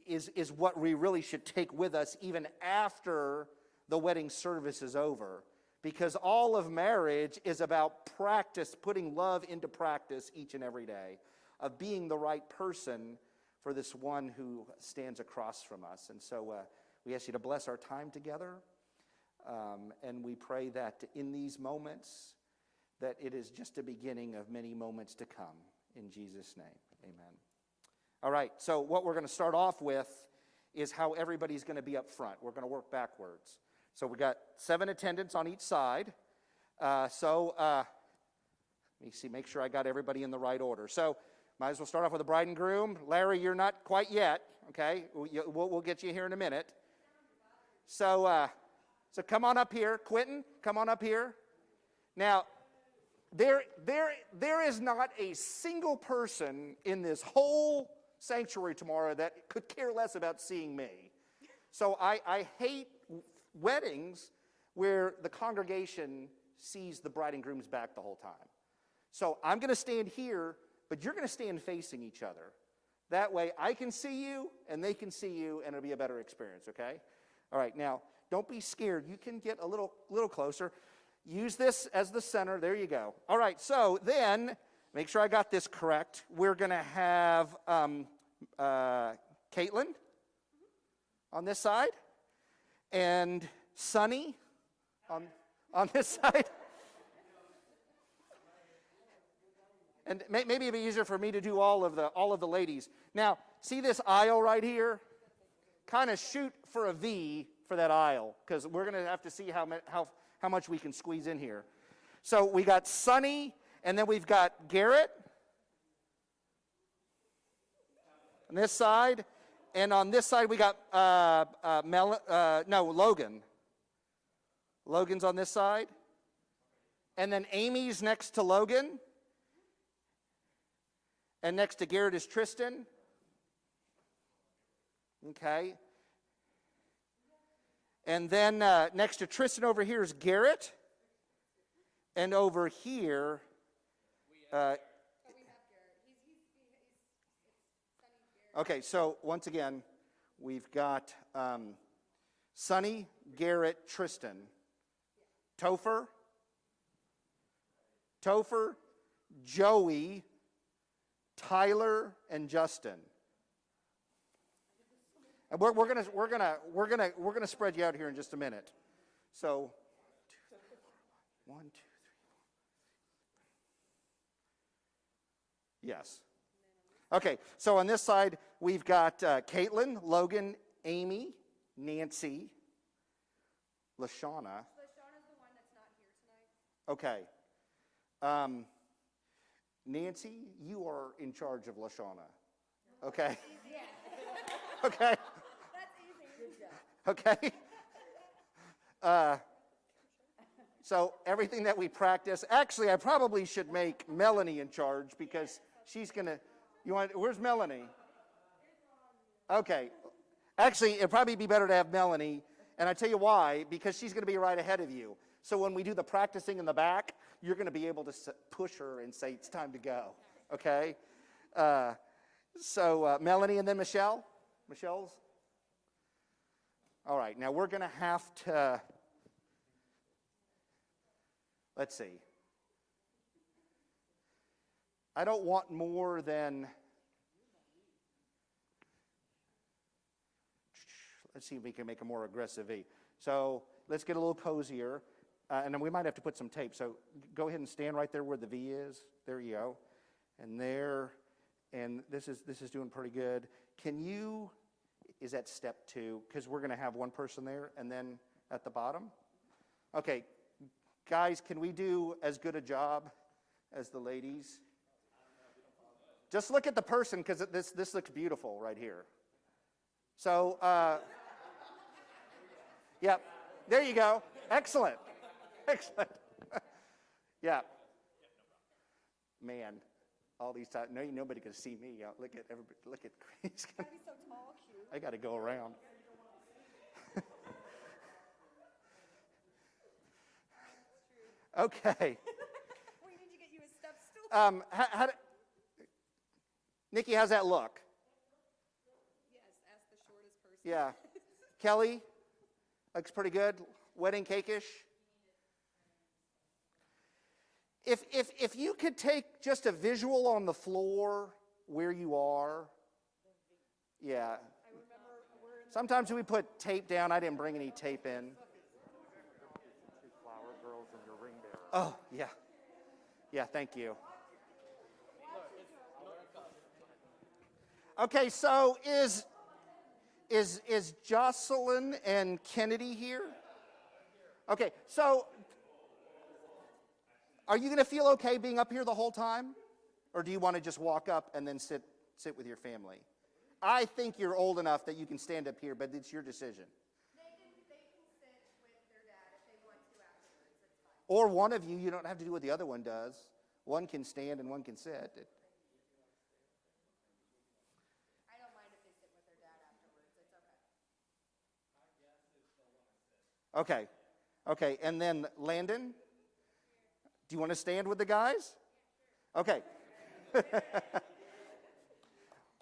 is what we really should take with us even after the wedding service is over. Because all of marriage is about practice, putting love into practice each and every day, of being the right person for this one who stands across from us. And so we ask you to bless our time together. And we pray that in these moments, that it is just a beginning of many moments to come. In Jesus' name, amen. All right, so what we're going to start off with is how everybody's going to be up front. We're going to work backwards. So we got 7 attendants on each side. Let me see, make sure I got everybody in the right order. So might as well start off with the bride and groom. Larry, you're not quite yet, okay? We'll get you here in a minute. So come on up here. Quentin, come on up here. Now, there is not a single person in this whole sanctuary tomorrow that could care less about seeing me. So I hate weddings where the congregation sees the bride and groom's back the whole time. So I'm going to stand here, but you're going to stand facing each other. That way I can see you and they can see you, and it'll be a better experience, okay? All right, now, don't be scared. You can get a little closer. Use this as the center. There you go. All right, so then, make sure I got this correct. We're going to have Caitlin on this side and Sonny on this side. And maybe it'd be easier for me to do all of the ladies. Now, see this aisle right here? Kind of shoot for a V for that aisle, because we're going to have to see how much we can squeeze in here. So we got Sonny, and then we've got Garrett on this side, and on this side we got Logan. Logan's on this side, and then Amy's next to Logan, and next to Garrett is Tristan. Okay. And then next to Tristan over here is Garrett. And over here... we have Garrett. Okay, so once again, we've got Sonny, Garrett, Tristan. Topher, Joey, Tyler, and Justin. And we're gonna spread you out here in just a minute. So 1, 2, 3, 4. Yes. Okay. So on this side we've got Caitlin, Logan, Amy, Nancy, LaShawna. LaShawna's the one that's not here tonight. Okay. Nancy, you are in charge of LaShawna. Okay. Okay. That's easy. Okay. So everything that we practice, actually, I probably should make Melanie in charge, because she's gonna. Where's Melanie? Okay. Actually, it'd probably be better to have Melanie, and I tell you why, because she's gonna be right ahead of you. So when we do the practicing in the back, you're gonna be able to push her and say it's time to go. Okay. So Melanie, and then Michelle. Michelle's? All right, now we're going to have to, let's see. I don't want more than, let's see if we can make a more aggressive V. So let's get a little cozier, and then we might have to put some tape. So go ahead and stand right there where the V is. There you go. And there, and this is doing pretty good. Can you... Is that step 2? Because we're going to have one person there, and then at the bottom. Okay, guys, can we do as good a job as the ladies? Just look at the person, because this looks beautiful right here. So, yeah, there you go. Excellent. Excellent. Yeah. Man, all these times, nobody can see me. Look at everybody. Look at Chris. Gotta be so tall, cute. I got to go around. Okay. We need to get you a step stool. Nikki, how's that look? Yeah. Kelly, looks pretty good. Wedding cake-ish. If you could take just a visual on the floor where you are. Yeah. Sometimes we put tape down. I didn't bring any tape in. Flower girls and your ring bearer. Oh, yeah. Yeah, thank you. Okay, so is Jocelyn and Kennedy here? Okay, so are you going to feel okay being up here the whole time? Or do you want to just walk up and then sit with your family? I think you're old enough that you can stand up here, but it's your decision. They can sit with their dad if they want to afterwards. It's fine. Or one of you don't have to do what the other one does. One can stand and one can sit. I don't mind if they sit with their dad afterwards. It's okay. Okay, and then Landon, do you want to stand with the guys? Okay.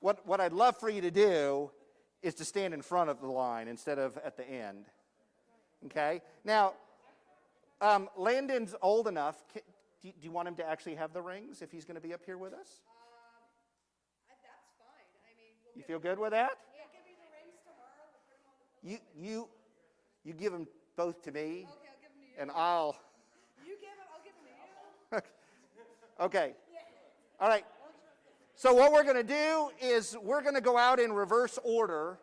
What I'd love for you to do is to stand in front of the line instead of at the end. Okay? Now, Landon's old enough. Do you want him to actually have the rings if he's going to be up here with us? That's fine. I mean, You feel good with that? yeah, give me the rings tomorrow. We'll put them on the You give them both to me, Okay, I'll give them to you. and I'll. You give them, I'll give them to you. Okay. All right. So what we're going to do is we're going to go out in reverse order.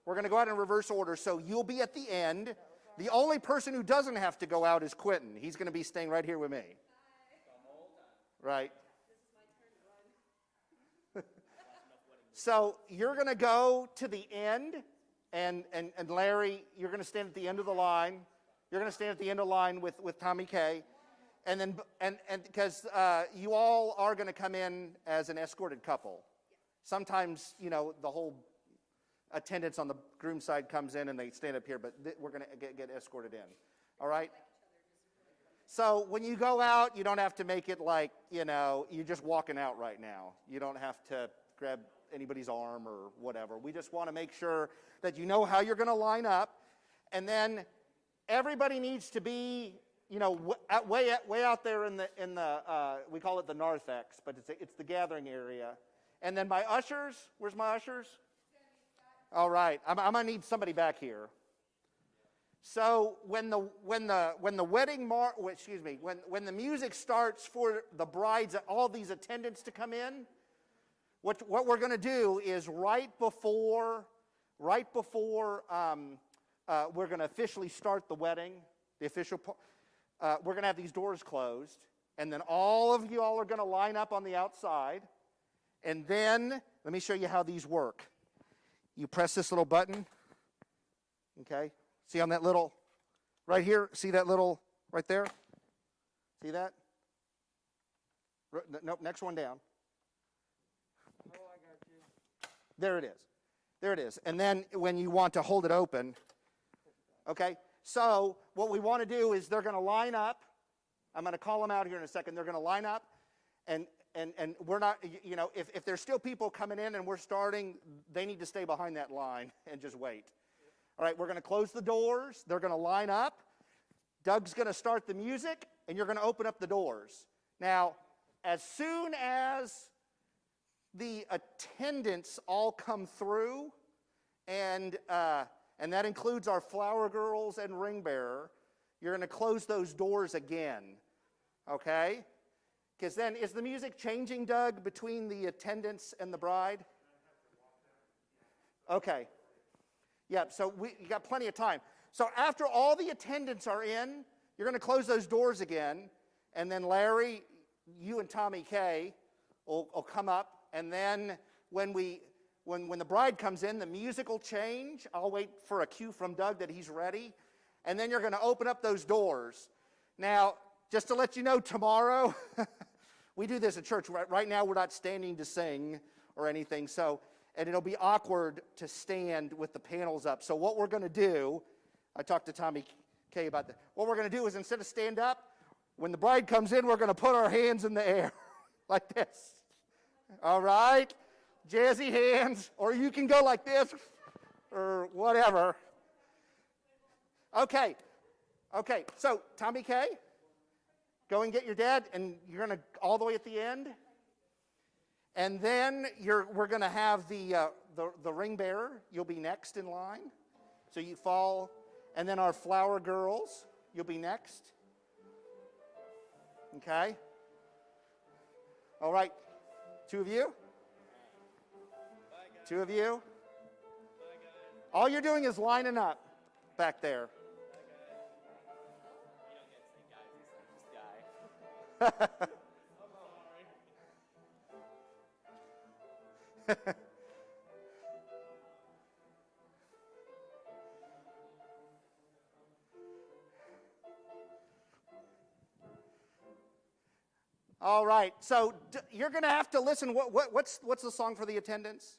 We're going to go out in reverse order, so you'll be at the end. The only person who doesn't have to go out is Quentin. He's going to be staying right here with me. Right. So you're going to go to the end, and Larry, you're going to stand at the end of the line. You're going to stand at the end of the line with Tommy Kay. And then, and because you all are going to come in as an escorted couple. Sometimes, the whole attendance on the groom side comes in and they stand up here, but we're going to get escorted in. All right? So when you go out, you don't have to make it like, you're just walking out right now. You don't have to grab anybody's arm or whatever. We just want to make sure that you know how you're going to line up. And then everybody needs to be way out there in the we call it the narthex, but it's the gathering area. And then my ushers, where's my ushers? All right, I'm gonna need somebody back here. So when the wedding when the music starts for the brides, all these attendants to come in, what we're gonna do is right before we're gonna officially start the wedding, the official. We're going to have these doors closed, and then all of you all are going to line up on the outside, and then let me show you how these work. You press this little button, okay? See on that little, right here, see that little, right there? See that? Nope, next one down. Oh, I got you. There it is. There it is. And then when you want to hold it open, okay? So what we want to do is they're going to line up. I'm going to call them out here in a second. They're going to line up, and we're not, if there's still people coming in and we're starting, they need to stay behind that line and just wait. All right, we're going to close the doors. They're going to line up. Doug's going to start the music, and you're going to open up the doors. Now, as soon as the attendants all come through, and that includes our flower girls and ring bearer, you're going to close those doors again, okay? Because then, is the music changing, Doug, between the attendants and the bride? Okay. Yeah, so you got plenty of time. So after all the attendants are in, you're going to close those doors again, and then Larry, you and Tommy Kay will come up, and then when the bride comes in, the music will change. I'll wait for a cue from Doug that he's ready. And then you're going to open up those doors. Now, just to let you know, tomorrow, we do this at church. Right now, we're not standing to sing or anything. And it'll be awkward to stand with the panels up. So what we're going to do, I talked to Tommy Kay about that. What we're going to do is instead of stand up, when the bride comes in, we're going to put our hands in the air like this. All right? Jazzy hands, or you can go like this, or whatever. Okay, so Tommy K, go and get your dad, and you're going to all the way at the end. And then we're going to have the ring bearer. You'll be next in line. So you fall, and then our flower girls, you'll be next. Okay? All right, 2 of you. 2 of you. All you're doing is lining up back there. All right, so you're going to have to listen. What's the song for the attendants?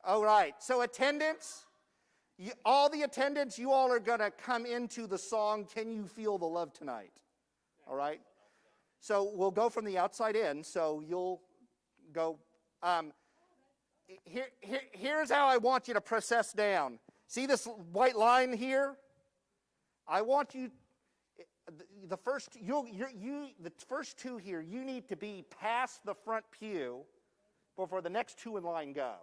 All right, so attendants, all the attendants, you all are going to come into the song, Can You Feel the Love Tonight? All right? So we'll go from the outside in, so you'll go. Here's how I want you to process down. See this white line here? I want you, the first 2 here, you need to be past the front pew before the next 2 in line go.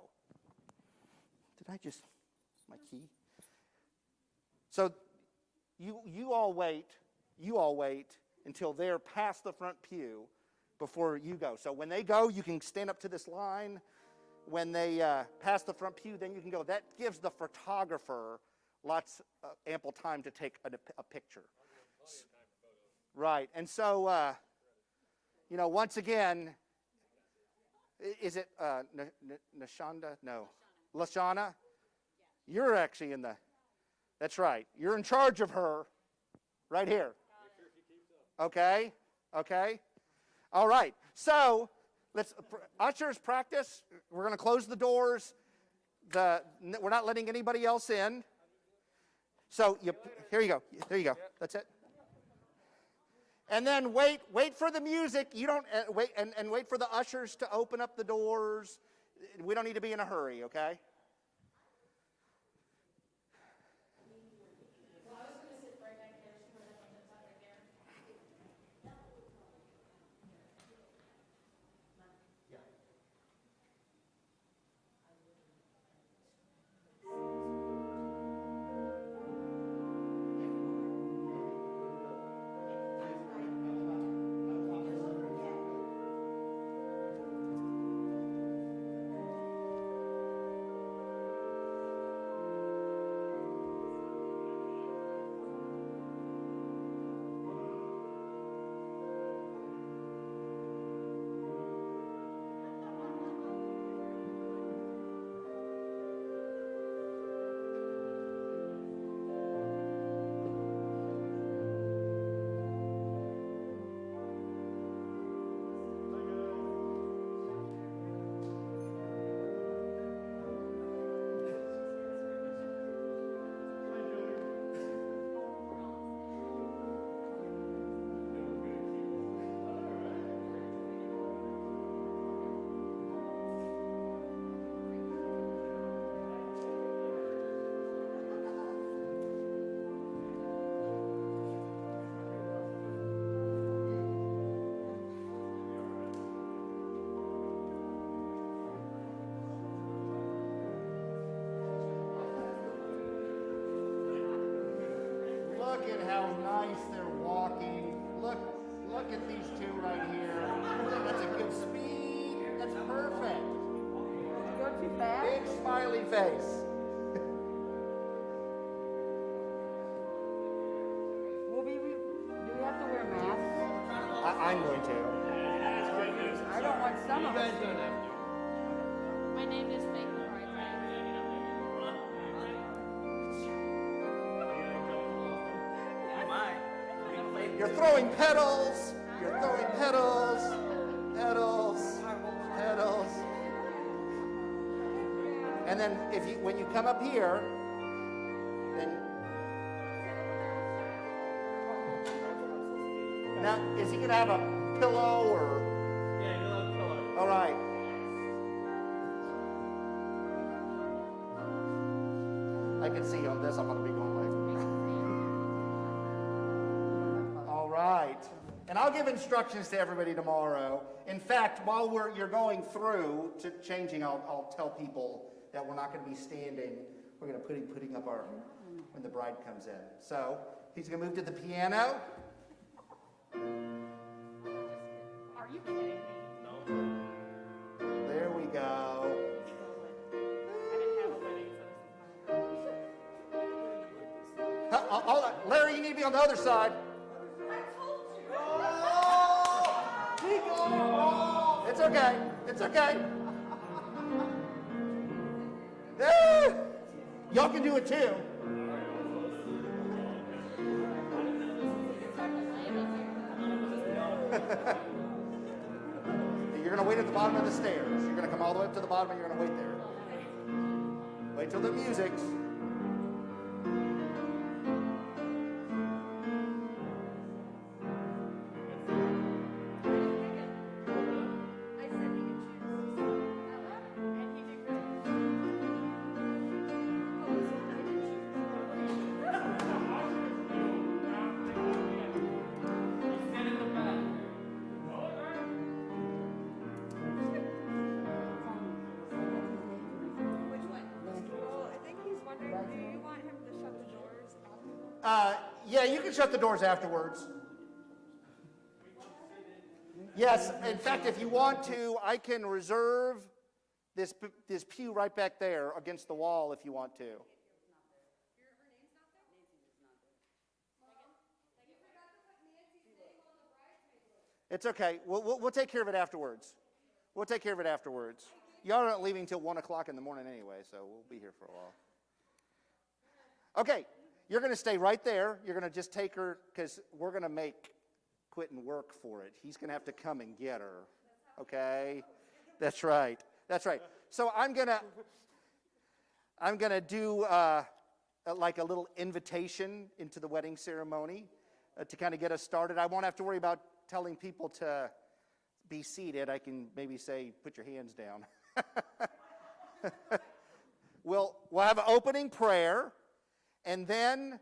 Did I just, my key? So you all wait until they're past the front pew before you go. So when they go, you can stand up to this line. When they pass the front pew, then you can go. That gives the photographer ample time to take a picture. Right, and so, once again, is it Nashanda? No. Lashana? You're actually in the, that's right. You're in charge of her right here. Okay? All right, so ushers practice. We're going to close the doors. We're not letting anybody else in. So here you go. There you go. That's it. And then wait for the music. You don't wait and wait for the ushers to open up the doors. We don't need to be in a hurry, okay? Look at how nice they're walking. Look at these 2 right here. That's a good speed. That's perfect. Go too fast? Big smiley face. Do we have to wear masks? I'm going to. I don't want some of us. My name is Faith Roy. You're throwing petals. You're throwing petals. And then when you come up here, then now is he gonna have a pillow or? Yeah, you'll have a pillow. All right. I can see on this, I'm going to be going like. All right. And I'll give instructions to everybody tomorrow. In fact, while you're going through to changing, I'll tell people that we're not going to be standing. We're going to putting up our, when the bride comes in. So he's going to move to the piano. Are you kidding me? There we go. I didn't have a wedding, so this is my Hold on. Larry, you need to be on the other side. It's okay. It's okay. Y'all can do it too. You're going to wait at the bottom of the stairs. You're going to come all the way up to the bottom and you're going to wait there. Wait till the music's. Yeah, you can shut the doors afterwards. Yes, in fact, if you want to, I can reserve this pew right back there against the wall if you want to. It's okay. We'll take care of it afterwards. We'll take care of it afterwards. Y'all aren't leaving till 1 o'clock in the morning anyway, so we'll be here for a while. Okay. You're going to stay right there. You're going to just take her because we're going to make Quentin work for it. He's going to have to come and get her. Okay? That's right. That's right. So I'm going to do like a little invitation into the wedding ceremony to kind of get us started. I won't have to worry about telling people to be seated. I can maybe say, put your hands down. We'll have an opening prayer. And then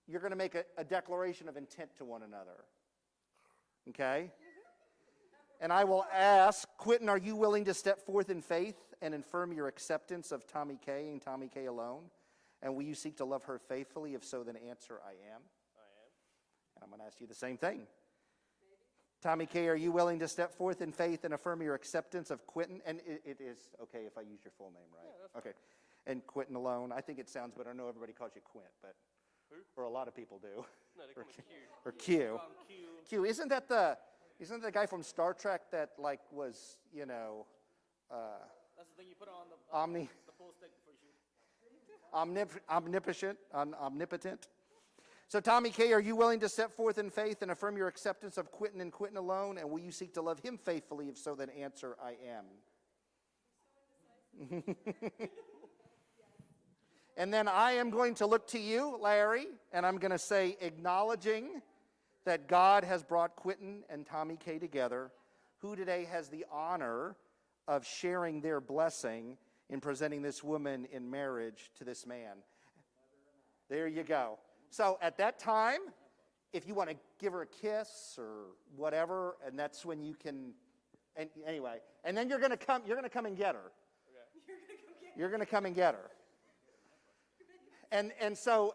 you're going to make a declaration of intent to one another. Okay? And I will ask, Quentin, are you willing to step forth in faith and affirm your acceptance of Tommy Kay and Tommy Kay alone? And will you seek to love her faithfully? If so, then answer, I am. I am. And I'm going to ask you the same thing. Tommy Kay, are you willing to step forth in faith and affirm your acceptance of Quentin? And it is okay if I use your full name, right? Yeah, that's okay. And Quentin alone. I think it sounds better. I know everybody calls you Quint, but Who? or a lot of people do. No, they call me Q. Or Q. Q. Q. Isn't that the guy from Star Trek that like was That's the thing you put on the omnipotent? So Tommy Kay, are you willing to step forth in faith and affirm your acceptance of Quentin and Quentin alone? And will you seek to love him faithfully? If so, then answer, I am. And then I am going to look to you, Larry, and I'm going to say, acknowledging that God has brought Quentin and Tommy Kay together, who today has the honor of sharing their blessing in presenting this woman in marriage to this man. There you go. So at that time, if you want to give her a kiss or whatever, and that's when you can, and anyway, and then you're going to come and get her. You're going to come and get her. And so,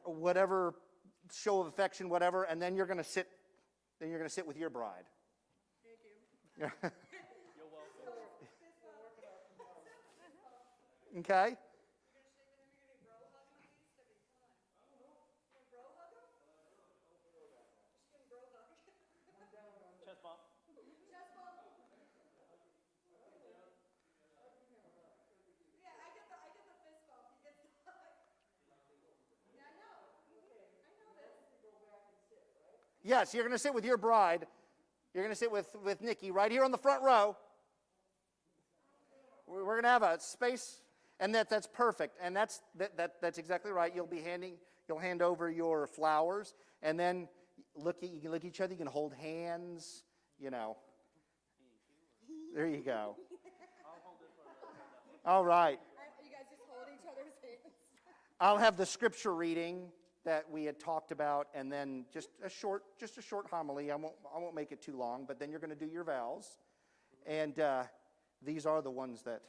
whatever show of affection, whatever, and then you're going to sit with your bride. Thank you. You're welcome. Okay? Chest bump. Yes, you're going to sit with your bride. You're going to sit with Nikki right here on the front row. We're going to have a space, and that's perfect. And that's exactly right. You'll hand over your flowers, and then you can look at each other. You can hold hands. There you go. All right. You guys just hold each other's I'll have the scripture reading that we had talked about, and then just a short homily. I won't make it too long, but then you're going to do your vows. And these are the ones that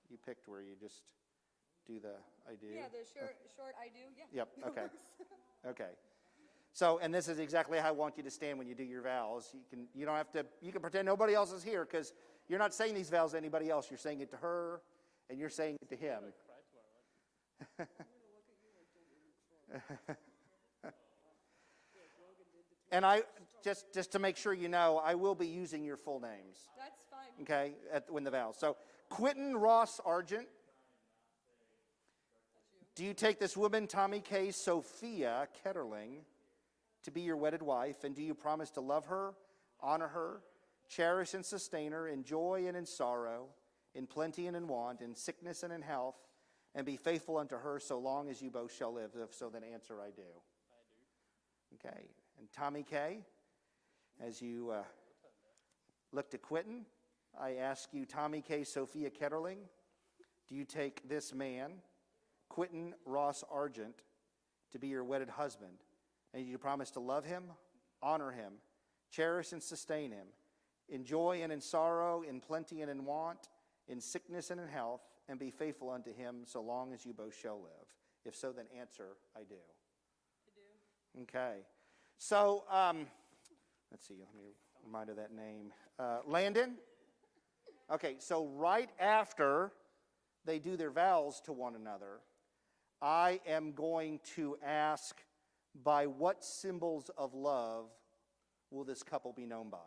you picked where you just do the I do. Yeah, the short I do, yeah. Yep, okay. Okay. So, and this is exactly how I want you to stand when you do your vows. You don't have to, you can pretend nobody else is here, because you're not saying these vows to anybody else. You're saying it to her, and you're saying it to him. And I, just to make sure you know, I will be using your full names, That's fine. okay, when the vows. So, Quentin Ross Argent. Do you take this woman, Tommy K. Sophia Ketterling, to be your wedded wife, and do you promise to love her, honor her, cherish and sustain her in joy and in sorrow, in plenty and in want, in sickness and in health, and be faithful unto her so long as you both shall live? If so, then answer, I do. I do. Okay. And Tommy K., as you look to Quentin, I ask you, Tommy K. Sophia Ketterling, do you take this man, Quentin Ross Argent, to be your wedded husband, and you promise to love him, honor him, cherish and sustain him, in joy and in sorrow, in plenty and in want, in sickness and in health, and be faithful unto him so long as you both shall live? If so, then answer, I do. I do. Okay. So, let's see, let me remind of that name. Landon? Okay, so right after they do their vows to one another, I am going to ask, by what symbols of love will this couple be known by?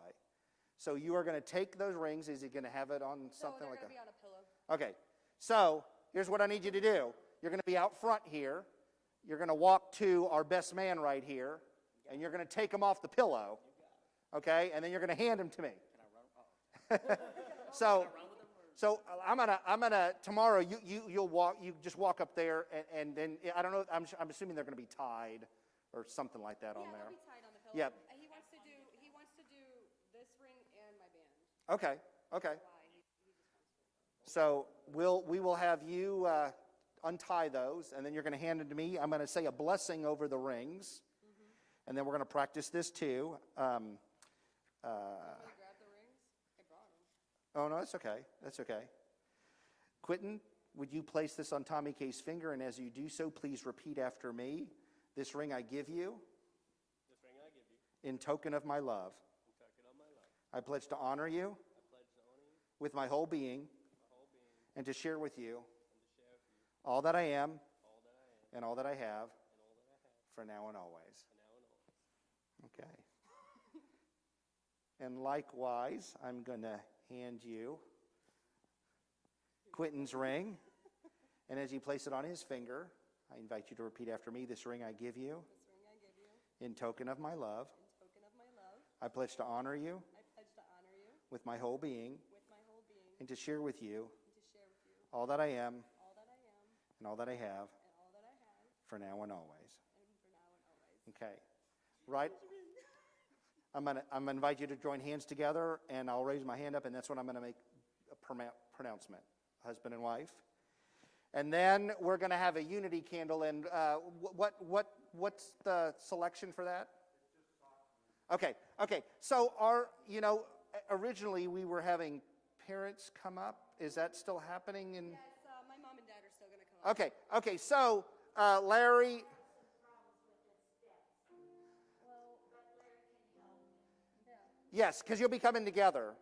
So you are going to take those rings. Is he going to have it on something like No, they're going to be on a pillow. Okay, so here's what I need you to do. You're going to be out front here. You're going to walk to our best man right here, and you're going to take him off the pillow, okay? And then you're going to hand him to me. So I'm gonna tomorrow. You'll walk. You just walk up there, and then I don't know. I'm assuming they're going to be tied or something like that on Yeah, there. they'll be tied on the pillow. Yep. He wants to do this ring and my band. Okay. Okay. Why? He just wants to. So we will have you untie those, and then you're going to hand them to me. I'm going to say a blessing over the rings, and then we're going to practice this too. Can you grab the rings? I brought them. Oh, no, that's okay. That's okay. Quentin, would you place this on Tommy K's finger, and as you do so, please repeat after me. This ring I give you This ring I give you, in token of my love. in token of my love. I pledge to honor you I pledge to honor you with my whole being with my whole being, and to share with you and to share with you all that I am all that I am and all that I have and all that I have, for now and always. for now and always. Okay. And likewise, I'm going to hand you Quentin's ring. And as you place it on his finger, I invite you to repeat after me. This ring I give you This ring I give you in token of my love. in token of my love. I pledge to honor you I pledge to honor you with my whole being with my whole being and to share with you and to share with you all that I am all that I am and all that I have and all that I have for now and always. and for now and always. Okay. Right? I'm gonna invite you to join hands together, and I'll raise my hand up, and that's when I'm going to make a pronouncement, husband and wife. And then we're going to have a unity candle, and what's the selection for that? Okay. So originally we were having parents come up. Is that still happening? Yes, my mom and dad are still going to come up. Okay. So Larry. Yes, because you'll be coming together.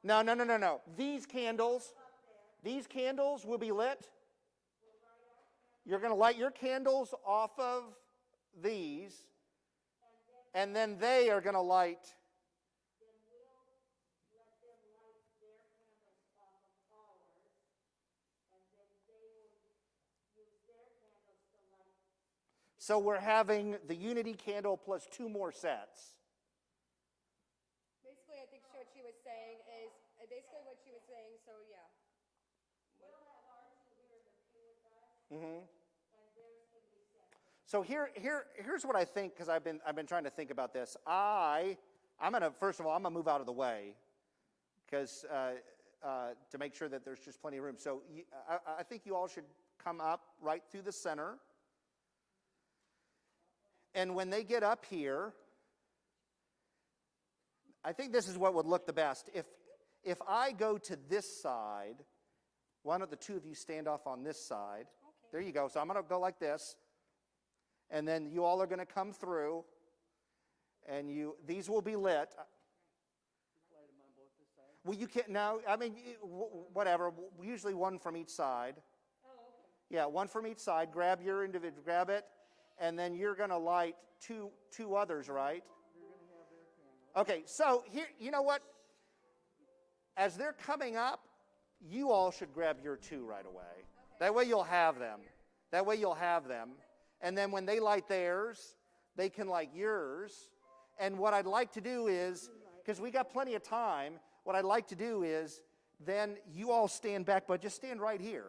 No. These candles will be lit. You're going to light your candles off of these, and then they are going to light. So we're having the unity candle plus 2 more sets. Basically, I think what she was saying is, so yeah. So here's what I think, because I've been trying to think about this. I'm gonna move out of the way, because to make sure that there's just plenty of room. So I think you all should come up right through the center. And when they get up here, I think this is what would look the best. If I go to this side, why don't the two of you stand off on this side? Okay. There you go. So I'm going to go like this. And then you all are going to come through. And these will be lit. Well, you can't now. I mean, whatever. Usually one from each side. Oh, okay. Yeah, one from each side. Grab your individual. Grab it, and then you're going to light two others, right? Okay. So here, you know what? As they're coming up, you all should grab your two right away. That way you'll have them. That way you'll have them, and then when they light theirs, they can light yours. And what I'd like to do is, because we got plenty of time. What I'd like to do is then you all stand back, but just stand right here.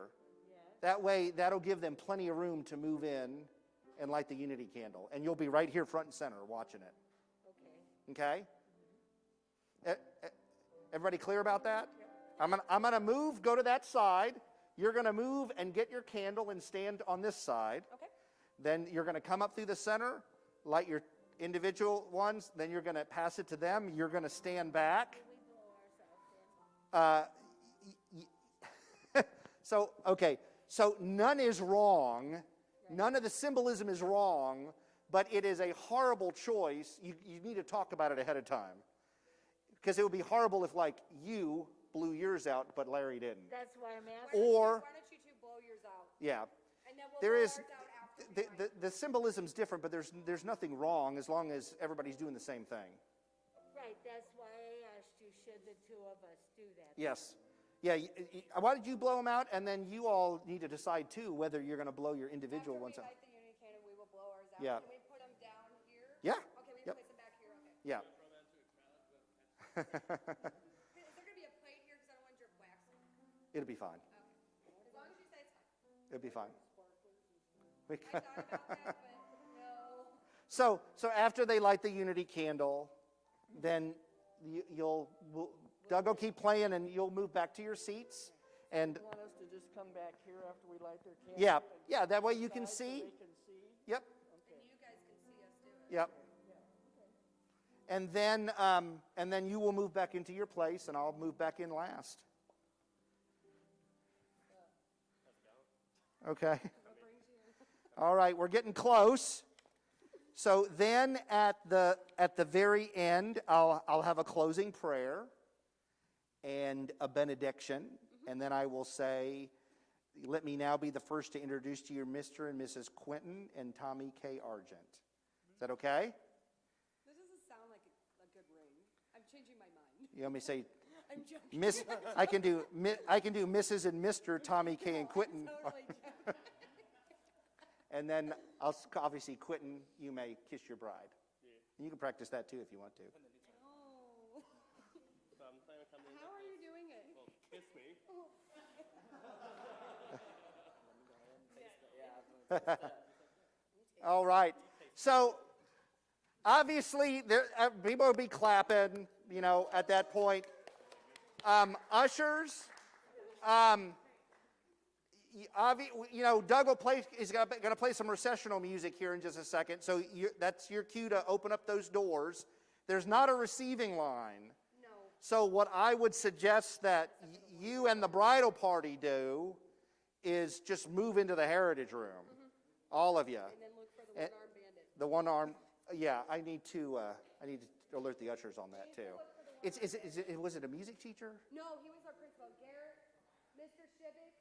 That way, that'll give them plenty of room to move in and light the unity candle. And you'll be right here front and center watching it. Okay? Everybody clear about that? I'm going to move, go to that side. You're going to move and get your candle and stand on this side. Okay. Then you're going to come up through the center, light your individual ones. Then you're going to pass it to them. You're going to stand back. So none is wrong. None of the symbolism is wrong, but it is a horrible choice. You need to talk about it ahead of time. Because it would be horrible if, like, you blew yours out, but Larry didn't. That's why I'm asking. Or, Why don't you two blow yours out? yeah, And then we'll there blow is, ours out after. the symbolism's different, but there's nothing wrong as long as everybody's doing the same thing. Right, that's why I asked you, should the two of us do that? Yes. Yeah, why did you blow them out? And then you all need to decide, too, whether you're going to blow your individual After ones we out. light the unity candle, we will blow ours out. Yeah. Can we put them down here? Yeah. Okay, we Yep. place them back here. Okay. Yeah. Is there going to be a plate here because I don't want to drip wax? It'll be fine. Okay. As long as you say it's fine. It'll be fine. I thought about that, but no. So after they light the unity candle, then Doug will keep playing, and you'll move back to your seats. And You want us to just come back here after we light their candle? yeah, that way you can So see. they can see? Yep, And you guys can see us do it. yep. And then you will move back into your place, and I'll move back in last. Okay. All right, we're getting close. So then at the very end, I'll have a closing prayer and a benediction, and then I will say, let me now be the first to introduce to you Mr. and Mrs. Quentin and Tommy K. Argent. Is that okay? This doesn't sound like a good ring. I'm changing my mind. You want me to say, I'm joking. Miss? I can do Mrs. and Mr. Tommy K. and Quentin, Totally joking. and then obviously Quentin, you may kiss your bride. And you can practice that too if you want to. Oh. So I'm planning on coming in. How are you doing it? Well, kiss me. All right. So obviously, people will be clapping, at that point. Ushers, Doug is going to play some recessional music here in just a second. So that's your cue to open up those doors. There's not a receiving line. No. So what I would suggest that you and the bridal party do is just move into the heritage room, all of you. And then look for the And- one-armed bandit. The one arm, yeah. I need to alert the ushers on that too. Was it a music teacher? No, he was our principal. Garrett, Mr. Shibik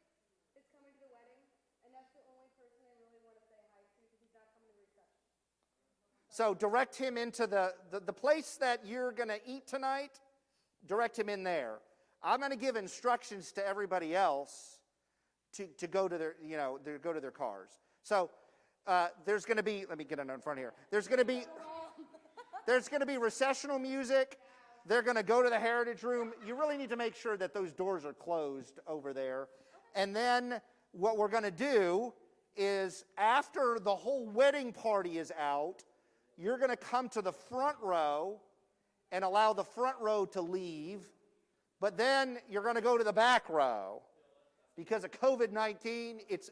is coming to the wedding, and that's the only person I really want to say hi to because he's not coming to the reception. So direct him into the place that you're going to eat tonight. Direct him in there. I'm going to give instructions to everybody else to go to their cars. So there's going to be. Let me get it in front here. There's going to be recessional music. They're going to go to the heritage room. You really need to make sure that those doors are closed over there. And then what we're going to do is after the whole wedding party is out, you're going to come to the front row and allow the front row to leave But then you're going to go to the back row. Because of COVID-19, it's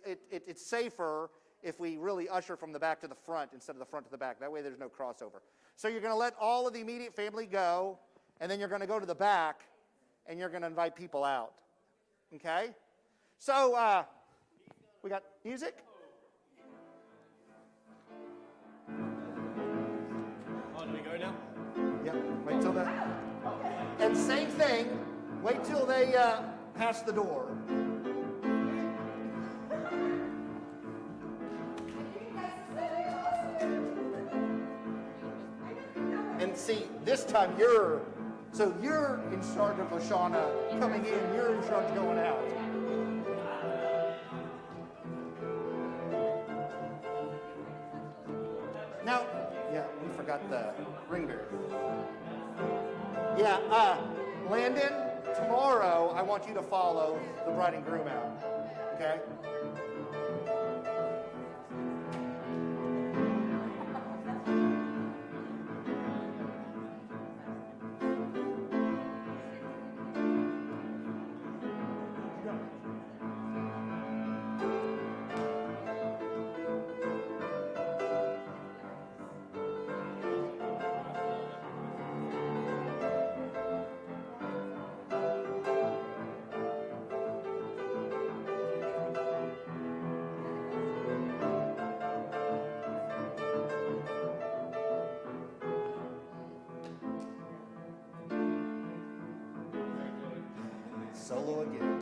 safer if we really usher from the back to the front instead of the front to the back. That way there's no crossover. So you're going to let all of the immediate family go, and then you're going to go to the back, and you're going to invite people out. Okay? So we got music? Oh, do we go now? Yep, wait till the... And same thing, wait till they pass the door. And see, this time you're in charge of Oshana coming in, you're in charge going out. Now, yeah, we forgot the ring bearer. Yeah, Landon, tomorrow I want you to follow the bride and groom out, okay? Solo again.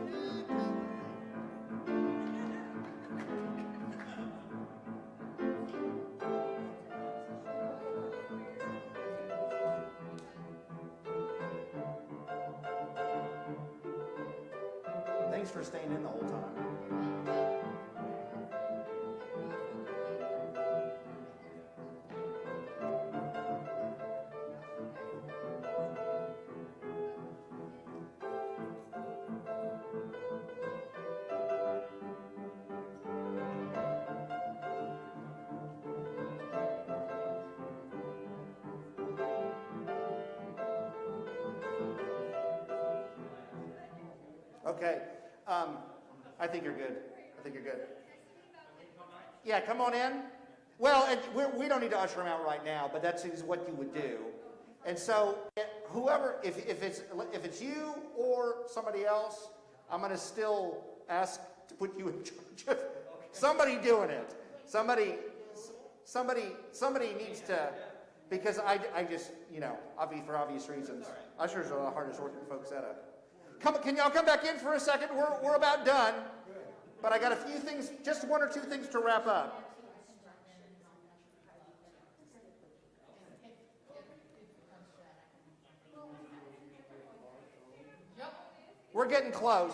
Thanks for staying in the whole time. Okay, I think you're good. I think you're good. Yeah, come on in. Well, and we don't need to usher him out right now, but that's what you would do. And so, whoever, if it's you or somebody else, I'm going to still ask to put you in charge of somebody doing it. Somebody needs to, because I just, for obvious reasons, ushers are the hardest working folks at it. Can y'all come back in for a second? We're about done. But I got a few things, just one or two things to wrap up. We're getting close.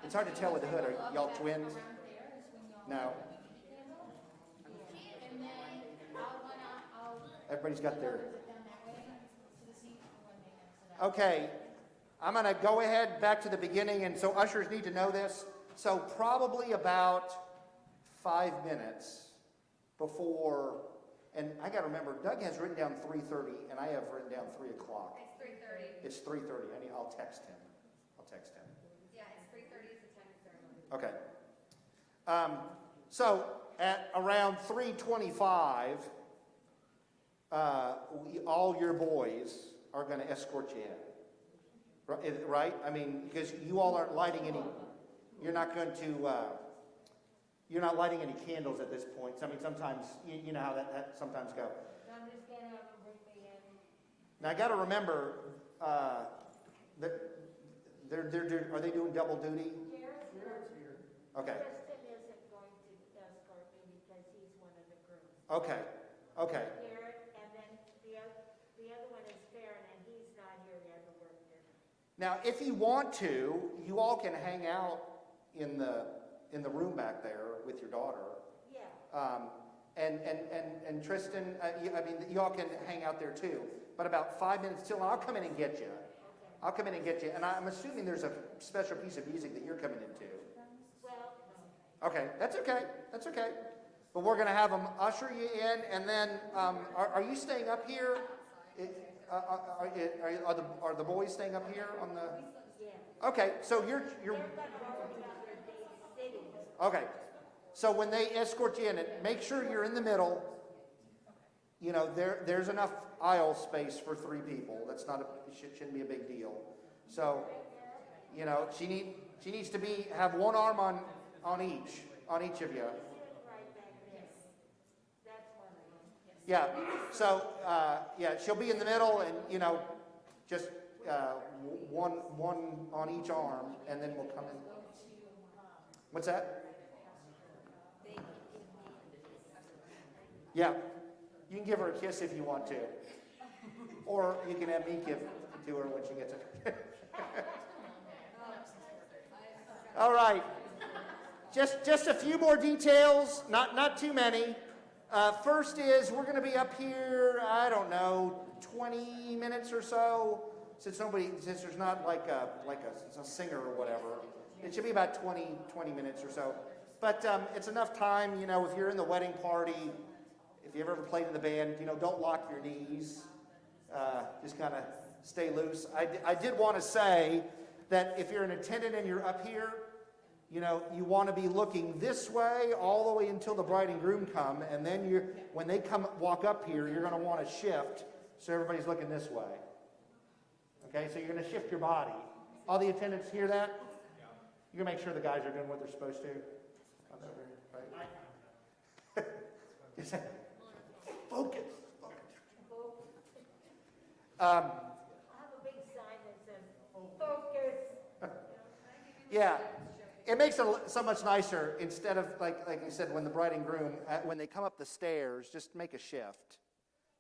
It's hard to tell with the hood. Are y'all twins? No. Everybody's got their... Okay, I'm going to go ahead back to the beginning, and so ushers need to know this. So probably about 5 minutes before, and I got to remember, Doug has written down 3:30, and I have written down 3 o'clock. It's 3:30. It's 3:30. I'll text him. Yeah, it's 3:30 is the time of ceremony. Okay. So at around 3:25, all your boys are going to escort you in, right? I mean, because you all aren't lighting any. You're not going to. You're not lighting any candles at this point. I mean, sometimes you know how that sometimes go. I'm just gonna bring me in. Now I got to remember that are they doing double duty? Garrett's here. Okay. Kristen isn't going to escort me because he's one of the grooms. Okay. Okay. Garrett, and then the other one is Farron, and he's not here, he has a work dinner. Now, if you want to, you all can hang out in the room back there with your daughter. Yeah. And Tristan, you all can hang out there too. But about 5 minutes till, I'll come in and get you. I'll come in and get you. And I'm assuming there's a special piece of music that you're coming into. Well, Okay, that's okay. That's okay. But we're going to have them usher you in, and then are you staying up here? Are the boys staying up here on the? Okay, so you're. Okay, so when they escort you in, make sure you're in the middle. You know, there's enough aisle space for 3 people. That's not shouldn't be a big deal. So, you know, she needs to have one arm on each of you. Yeah. So she'll be in the middle, and you know, just one on each arm, and then we'll come in. What's that? Yeah. You can give her a kiss if you want to, or you can have me give it to her when she gets it. All right. Just a few more details, not too many. First is we're going to be up here, I don't know, 20 minutes or so, since there's not like a singer or whatever. It should be about 20 minutes or so. But it's enough time, you know, if you're in the wedding party, if you've ever played in the band, you know, don't lock your knees. Just kind of stay loose. I did want to say that if you're an attendant and you're up here, you know, you want to be looking this way all the way until the bride and groom come, and then when they walk up here, you're going to want to shift so everybody's looking this way. Okay, so you're going to shift your body. All the attendants hear that? Yeah. You're going to make sure the guys are doing what they're supposed to. Right? Just say, focus. I'll have a big sign that says, focus. Yeah. It makes it so much nicer instead of, like you said, when the bride and groom, when they come up the stairs, just make a shift.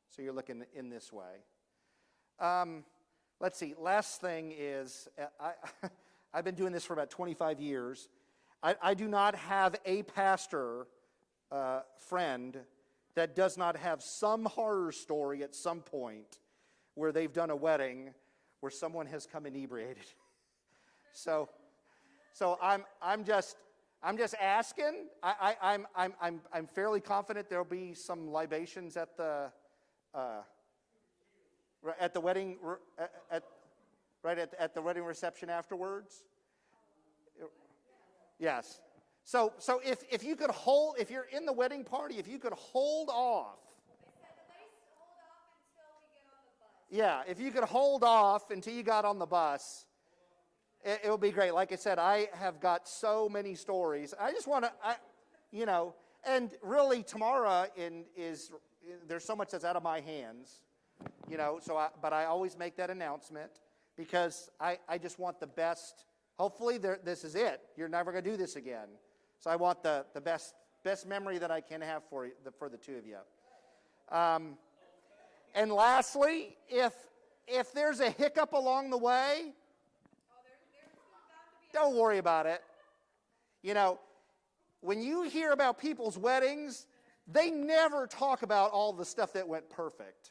So you're looking in this way. Let's see. Last thing is, I've been doing this for about 25 years. I do not have a pastor friend that does not have some horror story at some point where they've done a wedding where someone has come inebriated. So I'm just asking. I'm fairly confident there'll be some libations at the wedding at the wedding reception afterwards. Yes. So if you could if you're in the wedding party, if you could hold off. Yeah, if you could hold off until you got on the bus. It will be great. Like I said, I have got so many stories. I just want to, and really tomorrow there's so much that's out of my hands, but I always make that announcement because I just want the best. Hopefully this is it. You're never going to do this again. So I want the best memory that I can have for the two of you. And lastly, if there's a hiccup along the way, don't worry about it. When you hear about people's weddings, they never talk about all the stuff that went perfect.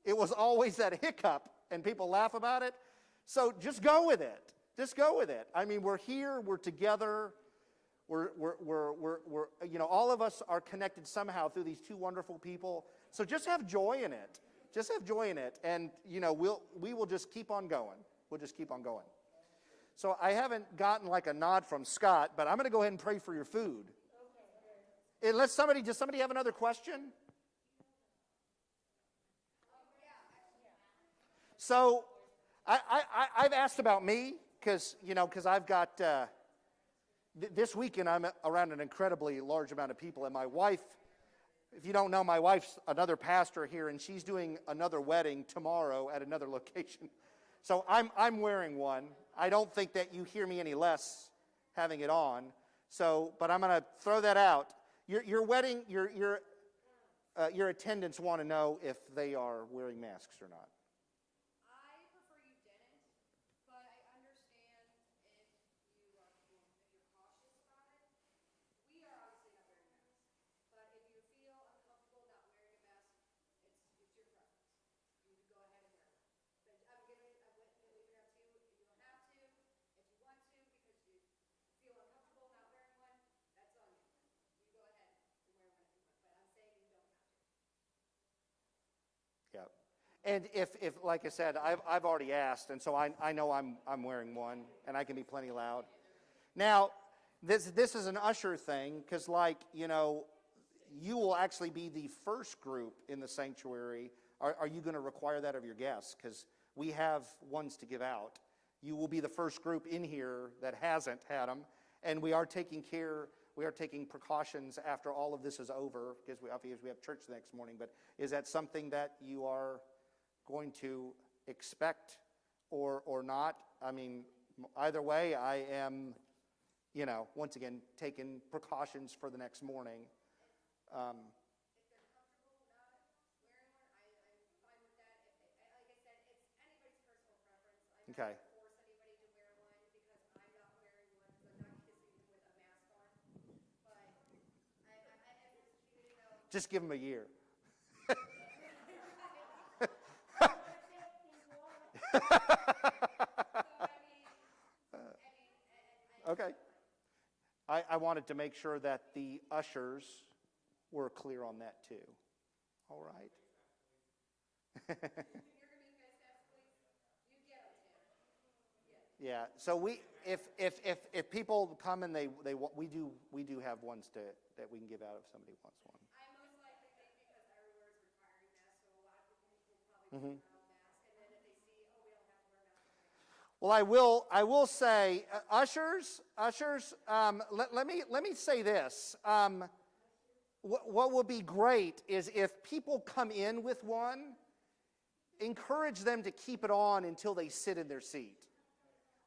It was always that hiccup, and people laugh about it. So just go with it. Just go with it. I mean, we're here. We're together. We're all of us are connected somehow through these two wonderful people. So just have joy in it. Just have joy in it, and we will just keep on going. We'll just keep on going. So I haven't gotten like a nod from Scott, but I'm going to go ahead and pray for your food. Okay. Does somebody have another question? So I've asked about me because I've got, this weekend I'm around an incredibly large amount of people, and my wife, if you don't know, my wife's another pastor here, and she's doing another wedding tomorrow at another location. So I'm wearing one. I don't think that you hear me any less having it on. So, but I'm going to throw that out. Your wedding, your attendants want to know if they are wearing masks or not. I prefer you didn't, but I understand if you're cautious about it. We are obviously not wearing masks, but if you feel uncomfortable not wearing a mask, it's your preference. You can go ahead and wear one. But I'm leaving it up to you. If you don't have to, if you want to, because you feel uncomfortable not wearing one, that's on And if like I said, I've already asked, and so I know I'm wearing one, and I can be plenty loud. Now, this is an usher thing, because you will actually be the first group in the sanctuary. Are you going to require that of your guests? Because we have ones to give out. You will be the first group in here that hasn't had them, and we are taking precautions after all of this is over, because we have church the next morning. But is that something that you are going to expect or not? I mean, either way, I am, once again, taking precautions for the next morning. If they're comfortable not wearing one, I'm fine with that. Like I said, it's anybody's personal preference. I'm not Okay. going to force anybody to wear one because I'm not wearing one because I'm not kissing with a mask on. But if it's cute, Just give them a year. Okay. I wanted to make sure that the ushers were clear on that too. All right. you're going to be fantastic. You get them, Tim. Yeah. So if people come and we do have ones that we can give out if somebody wants one. I most likely think because everywhere is requiring masks, so a lot of people will probably wear their own mask, and then if they see, oh, we don't have to wear masks, okay. Well, I will say, ushers. Let me say this. What will be great is if people come in with one, encourage them to keep it on until they sit in their seat.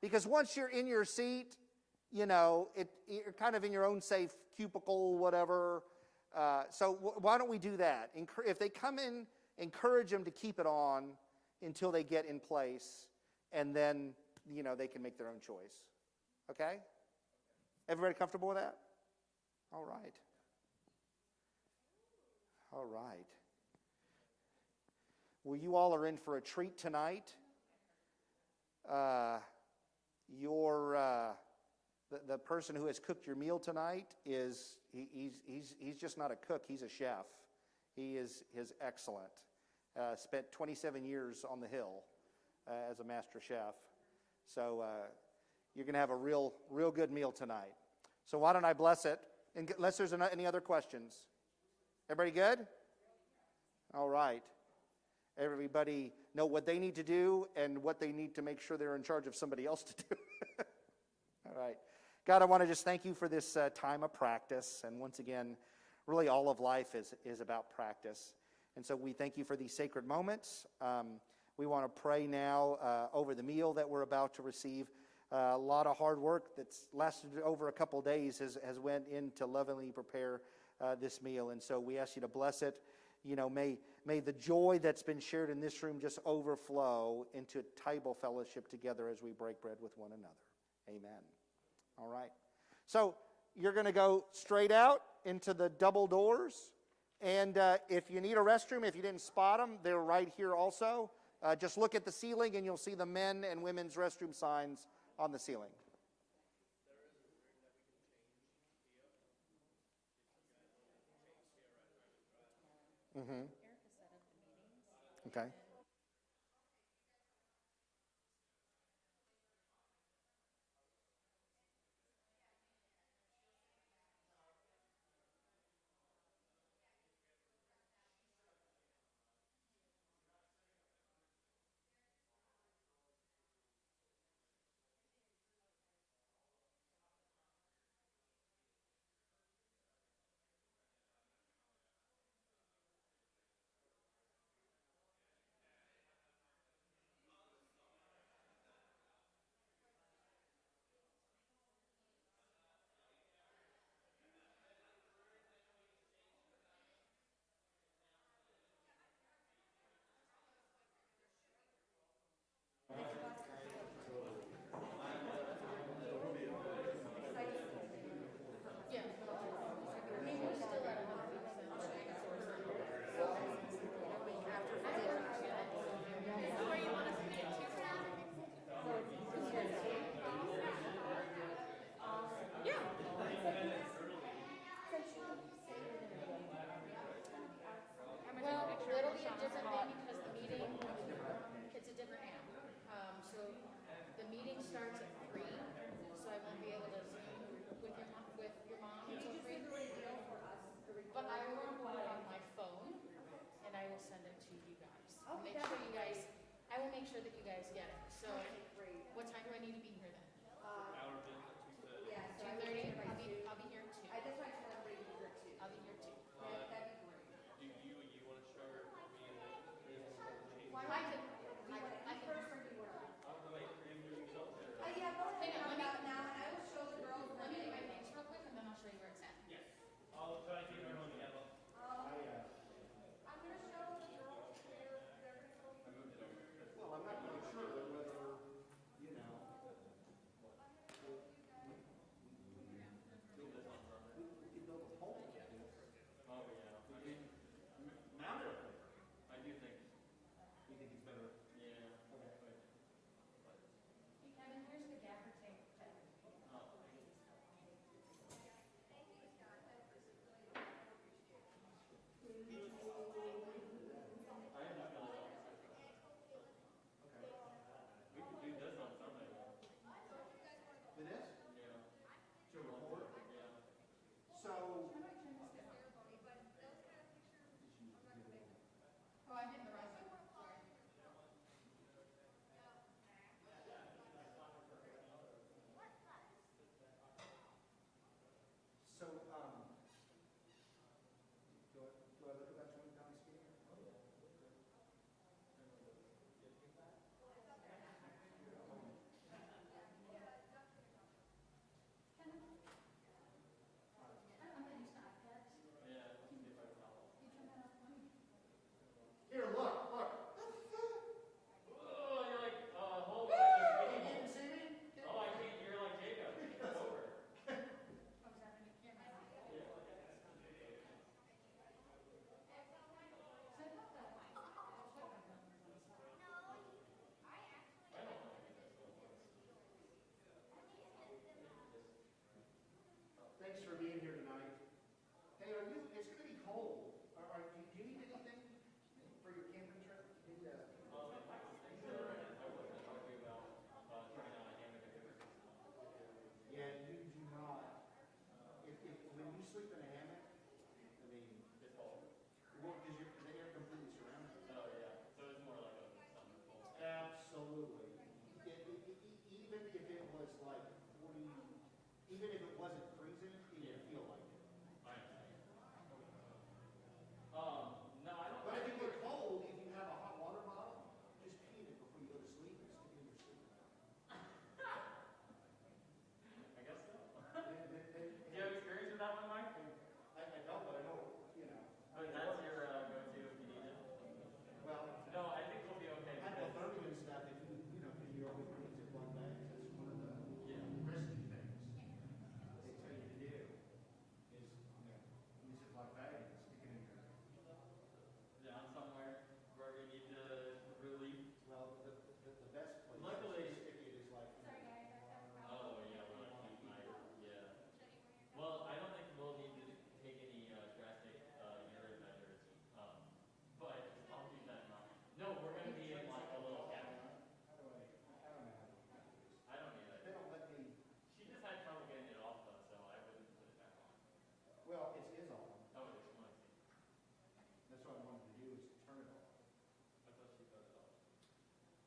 Because once you're in your seat, you're kind of in your own safe cubicle, whatever. So why don't we do that? If they come in, encourage them to keep it on until they get in place, and then they can make their own choice. Okay? Everybody comfortable with that? All right. All right. Well, you all are in for a treat tonight. The person who has cooked your meal tonight he's just not a cook, he's a chef. He is excellent. Spent 27 years on the Hill as a master chef. So you're going to have a real good meal tonight. So why don't I bless it, unless there's any other questions. Everybody good? All right. Everybody know what they need to do and what they need to make sure they're in charge of somebody else to do. All right. God, I want to just thank you for this time of practice. And once again, really all of life is about practice. And so we thank you for these sacred moments. We want to pray now over the meal that we're about to receive. A lot of hard work that's lasted over a couple days has went in to lovingly prepare this meal. And so we ask you to bless it. May the joy that's been shared in this room just overflow into table fellowship together as we break bread with one another. Amen. All right. So you're going to go straight out into the double doors. And if you need a restroom, if you didn't spot them, they're right here also. Just look at the ceiling and you'll see the men and women's restroom signs on the ceiling. Mm-hmm. Okay. will make sure that you guys get it. So, Great. what time do I need to be here then? Hour visit at 2:30. Yeah, so I 2:30? would I'll be here at 2. I just want to tell everybody to be here too. I'll be here too. That'd be great. Do you want to start me and the Why I can, I can. First, where do you work? I'm going to make for you yourself there. Yeah, both of Hang them on, come out now, and I will show the girls. Let me do my page real quick and then I'll show you where it's at. Yes. I'll try to keep everyone together. I'm gonna show the girls where they're gonna go. I moved it over. Well, I'm not really sure whether, you know, we could build a pole. Oh, yeah. We could mount it up there. I do think, You think it's better? yeah. Okay. Hey Kevin, here's the gaffer tape. We could do this on Sunday. It is? Yeah. To record? Yeah. So, Oh, I'm hitting the wrong button. Sorry. so, do I look about 20 pounds skinnier? Yeah, let's see if I can help. Here, look. Oh, you're like, hold on. You didn't see me? Oh, I can't. You're like Jacob. It's over. Thanks for being here tonight. Hey, it's gonna be cold. Do you need anything for your camping trip? You need a- Yeah, you do not. When you sleep in a hammock, I mean, It's cold. well, because the air completely surrounds you. Oh, yeah. So it's more like a summer cold. Absolutely. Even if it was like 40, even if it